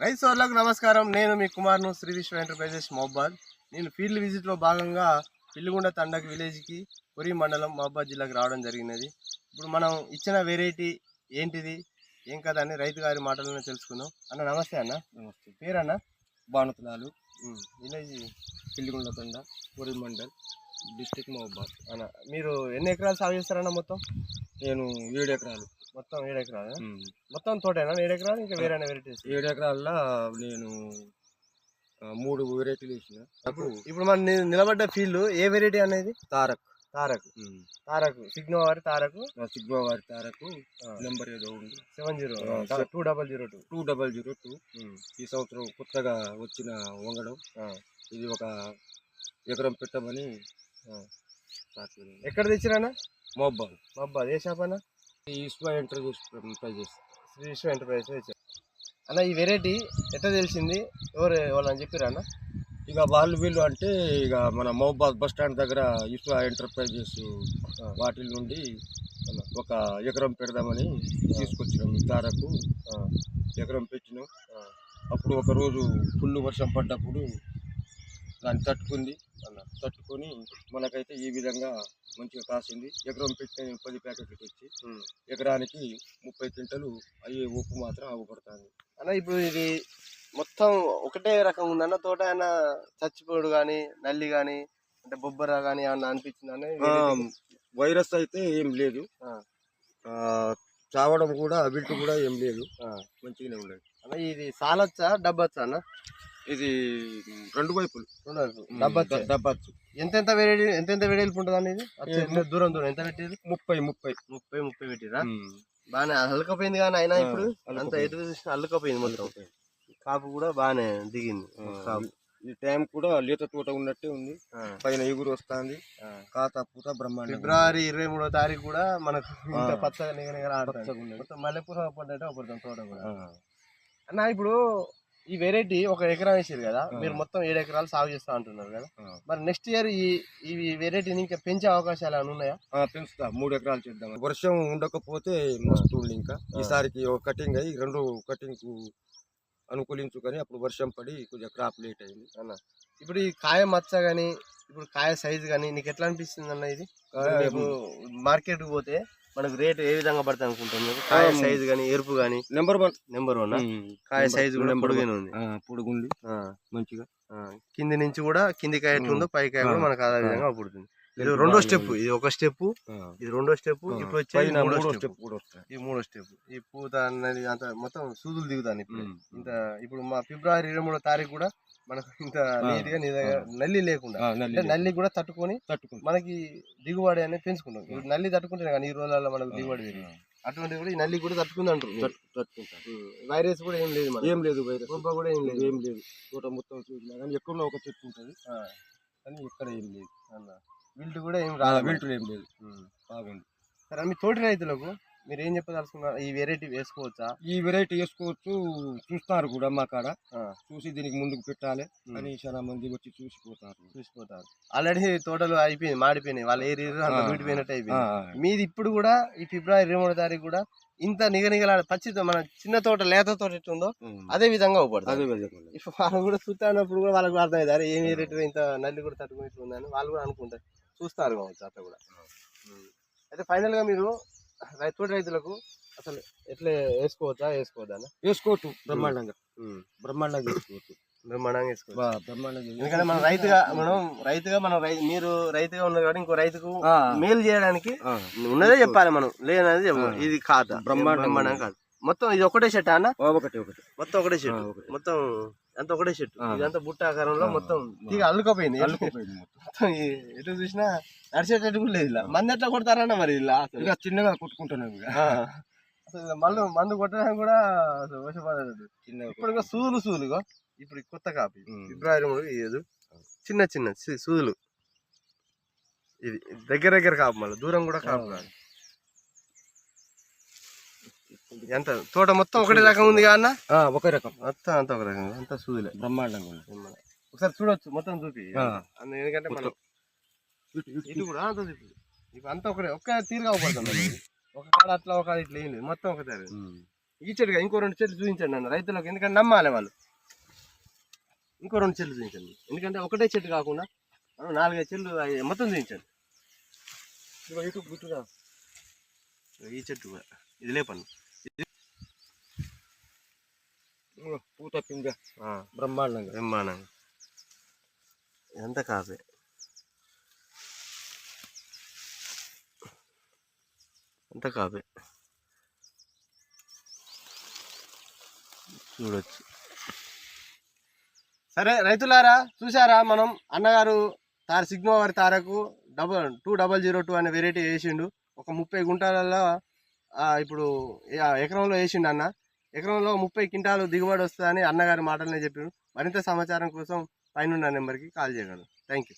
రైతు సోదరులకు నమస్కారం. నేను మీ కుమార్ను శ్రీ విశ్వ ఎంటర్ప్రైజెస్ మహబాద్. నేను ఫీల్డ్ విజిట్లో భాగంగా పిల్లిగుండ తండక్ విలేజ్కి కొరి మండలం మహబాద్ జిల్లాకి రావడం జరిగినది. ఇప్పుడు మనం ఇచ్చిన వెరైటీ ఏంటిది ఏం కదా అని రైతు గారి మాటలను తెలుసుకుందాం. అన్న నమస్తే. అన్న నమస్తే. పేరన్న? బాణతులాలు, విలేజ్ పిల్లిగుండ్ల తండ, కొరి మండల్, డిస్టిక్ మహబాద్. అన్న మీరు ఎన్ని ఎకరాలు సాగు చేస్తారన్న? మొత్తం నేను 7 ఎకరాలు. మొత్తం 7 ఎకరాలు. మొత్తం తోటేనా 7 ఎకరాలు? ఇంకా వేరే వెరైటీస్? 7 ఎకరాల్లో నేను 3 వెరైటీలు వేసిన. ఇప్పుడు మనం నిలబడ్డ ఫీల్డ్ ఏ వెరైటీ అనేది? తారక్. సిగ్నో వారి తారకు, సిగ్మా వారి తారకు. నెంబర్ ఏదో ఉంది 702002. ఈ సంవత్సరం కొత్తగా వచ్చిన వంగడం. ఇది ఒక ఎకరం పెట్టమని. ఎక్కడ తెచ్చిరానా? మహబాద్. ఏ షాప్ అన్న? విశ్వ ఎంటర్ప్రైజెస్. శ్రీ విశ్వ ఎంటర్ప్రైజెస్ తెచ్చారు అన్న. ఈ వెరైటీ ఎట్లా తెలిసింది? వాళ్ళని చెప్పారా అన్న? ఇక వీళ్ళు అంటే ఇక మన మహబాద్ బస్ స్టాండ్ దగ్గర విశ్వ ఎంటర్ప్రైజెస్ వాటి నుండి ఒక ఎకరం పెడదామని తీసుకొచ్చినాం. తారకు ఎకరం పెట్టినాం. అప్పుడు ఒక రోజు ఫుల్ వర్షం పడ్డప్పుడు దాన్ని తట్టుకొని మనకైతే ఈ విధంగా మంచిగా కాసింది. ఎకరం పెట్టిన 10 ప్యాకెట్లు తెచ్చి ఎకరానికి 30 క్వింటలు అయ్యే ఉప్పు మాత్రం అవ్వబడుతుంది అన్న. ఇప్పుడు ఇది మొత్తం ఒకటే రకం ఉందన్న తోట? అయినా చచ్చిపోడు కానీ నల్లి కానీ అంటే బొబ్బర కానీ ఏమన్నా అనిపించిందని? వైరస్ అయితే ఏం లేదు, చావడం కూడా విల్టు కూడా ఏం లేదు, మంచిగానే ఉండదు అన్న. ఇది సాలొచ్చా డబ్బొచ్చా అన్న? ఇది రెండు వైపులు డబ్బచ్చు. ఎంతెంత వెడల్పు ఉంటుంది అనేది? దూరం ఎంత పెట్టేది? 30 పెట్టిరా? బాగానే అల్లుకపోయింది కానీ అయినా ఇప్పుడు అంత ఎటు చూసిన అల్లుకపోయింది మొత్తం. కాపు కూడా బాగానే దిగింది. ఈ టైం కూడా లేత తోట ఉన్నట్టే ఉంది. పైన ఎగురు వస్తుంది. కాత పూత బ్రహ్మాండ. ఫిబ్రవరి 23వ తారీఖు కూడా మనకు ఇంత పచ్చగా మొత్తం మల్లెపూల పడ్డట్టు పడుతుంది తోట కూడా అన్న. ఇప్పుడు ఈ వెరైటీ ఒక ఎకరం వేసారు కదా, మీరు మొత్తం 7 ఎకరాలు సాగు చేస్తా అంటున్నారు కదా, మరి నెక్స్ట్ ఇయర్ ఈ వెరైటీని ఇంకా పెంచే అవకాశాలు ఏమైనా ఉన్నాయా? పెంచుతా. 3 ఎకరాలు చేద్దాం. వర్షం ఉండకపోతే మస్తు ఉంది. ఇంకా ఈసారికి ఒక కటింగ్ అయ్యి 2 కటింగ్ అనుకూలించుకొని అప్పుడు వర్షం పడి కొంచెం క్రాప్ లేట్ అయింది అన్న. ఇప్పుడు ఈ కాయ మచ్చ కానీ ఇప్పుడు కాయ సైజు కానీ నీకు ఎట్లా అనిపిస్తుంది అన్న? ఇది మార్కెట్కి పోతే మనకు రేట్ ఏ విధంగా పడుతుంది అనుకుంటున్నారు? కాయ సైజు కానీ ఎరుపు కానీ? Number one. కాయ సైజు కూడా పొడుగుంది మంచిగా. కింది నుంచి కూడా కింది కాయ ఎట్లుందో పై కాయ కూడా మనకు అదే విధంగా పుడుతుంది. ఇది రెండో స్టెప్, ఇది ఒక స్టెప్, ఇది రెండో స్టెప్, ఇప్పుడు వచ్చే మూడో స్టెప్. ఈ పూత అన్నది అంత మొత్తం సూదులు దిగుతాను ఇప్పుడు. ఇప్పుడు మా ఫిబ్రవరి 23వ తారీఖు కూడా మనకు ఇంత నీట్ గా నల్లి లేకుండా అంటే నల్లి కూడా తట్టుకొని మనకి దిగుబడి అనేది పెంచుకుంటాం. ఇప్పుడు నల్లి తట్టుకుంటే కానీ ఈ రోజులలో మనకు దిగుబడి పెరిగింది. అటువంటి కూడా ఈ నల్లి కూడా తట్టుకుంది అంటారు. వైరస్ కూడా ఏం లేదు, వైరస్ కూడా ఏం లేదు. తోట మొత్తం చూసినా కానీ ఎక్కడో ఒక చెట్టు ఉంటుంది కానీ ఇక్కడ ఏం లేదు అన్న. విల్టు కూడా ఏం లేదు. బాగుంది. సరే, మీ తోటి రైతులకు మీరు ఏం చెప్పదలుచుకున్నారు? ఈ వెరైటీ వేసుకోవచ్చా? ఈ వెరైటీ వేసుకోవచ్చు. చూస్తారు కూడా మా కాడ. చూసి దీనికి ముందుకు పెట్టాలి అని చాలా మంది వచ్చి చూసిపోతారు. ఆల్రెడీ తోటలు అయిపోయింది, మాడిపోయినాయి, వాళ్ళ ఏరియా వీటిపోయినట్టు అయిపోయింది. మీది ఇప్పుడు కూడా ఈ ఫిబ్రవరి 23వ తారీఖు కూడా ఇంత నిగనిగలాడ పచ్చితో మన చిన్న తోట లేత తోట ఎట్టుందో అదే విధంగా అవ్వబడుతుంది. ఇప్పుడు వాళ్ళు కూడా చూస్తున్నప్పుడు కూడా వాళ్ళకి అర్థమైంది, అరే ఏం రేటు ఇంత నల్లి కూడా తట్టుకుని ఉందని వాళ్ళు కూడా అనుకుంటారు, చూస్తారు కావచ్చు అట్లా కూడా. అయితే ఫైనల్ గా మీరు తోటి రైతులకు అసలు ఎట్లా వేసుకోవద్దా? వేసుకోవచ్చు. బ్రహ్మాండంగా వేసుకోవచ్చు. ఎందుకంటే మీరు రైతుగా ఉన్నారు కాబట్టి ఇంకో రైతుకు మేలు చేయడానికి ఉన్నదే చెప్పాలి, మనం లేదనేది చెప్పాలి. ఇది ఖాతా బ్రహ్మాండంగా కాదు. మొత్తం ఇది ఒకటే చెట్టు అన్న? మొత్తం ఒకటే చెట్టు, మొత్తం అంత ఒకటే చెట్టు. ఇదంతా బుట్ట ఆకారంలో మొత్తం తీగ అల్లుకపోయింది. మొత్తం ఎటు చూసినా నడిచేటట్టు కూడా లేదు. ఇలా మంది ఎట్లా కొడతారన్న మరి? ఇలా చిన్నగా కొట్టుకుంటున్నాను. అసలు మందు కొట్టడానికి కూడా వశపడలేదు. ఇప్పుడు సూదులుగా ఇప్పుడు కొత్త కాపీ ఫిబ్రవరి 3 చిన్న సూదులు. ఇది దగ్గర కాపు, మళ్ళీ దూరం కూడా కాపు కాదు. ఎంత తోట మొత్తం ఒకటే రకం ఉంది కదా అన్న? ఒకే రకం మొత్తం అంత ఒక రకం, అంతా సూదులే. బ్రహ్మాండంగా ఒకసారి చూడొచ్చు, మొత్తం చూపి. ఎందుకంటే మనం ఇటు కూడా ఇప్పుడు అంతా ఒకటే ఒక్క తీరుగా అవపడుతుంది. ఒక కాడ అట్లా ఒక ఇట్లా ఏం లేదు, మొత్తం ఒక తీరు. ఈ చెట్టుగా ఇంకో 2 చెట్లు చూపించండి అన్న రైతులకు, ఎందుకంటే నమ్మాలి వాళ్ళు. ఇంకో 2 చెట్లు చూపించండి, ఎందుకంటే ఒకటే చెట్టు కాకుండా 4-5 చెట్లు మొత్తం చూపించండి. ఈ చెట్టు కూడా ఇది లేపండి, పూత పింద బ్రహ్మాండంగా బ్రహ్మాండంగా. ఇదంతా కాపే. అంతా కాపే చూడొచ్చు. సరే రైతులారా, చూసారా మనం అన్నగారు సిగ్మా తారకు 2002 అనే వెరైటీ వేసిండు. ఒక 30 గుంటలలో ఇప్పుడు ఎకరంలో వేసిండు అన్న. ఎకరంలో 30 క్వింటాలు దిగుబడి వస్తుందని అన్నగారి మాటలనే చెప్పిండు. మరింత సమాచారం కోసం పైన నెంబర్కి కాల్ చేయగలరు. Thank you.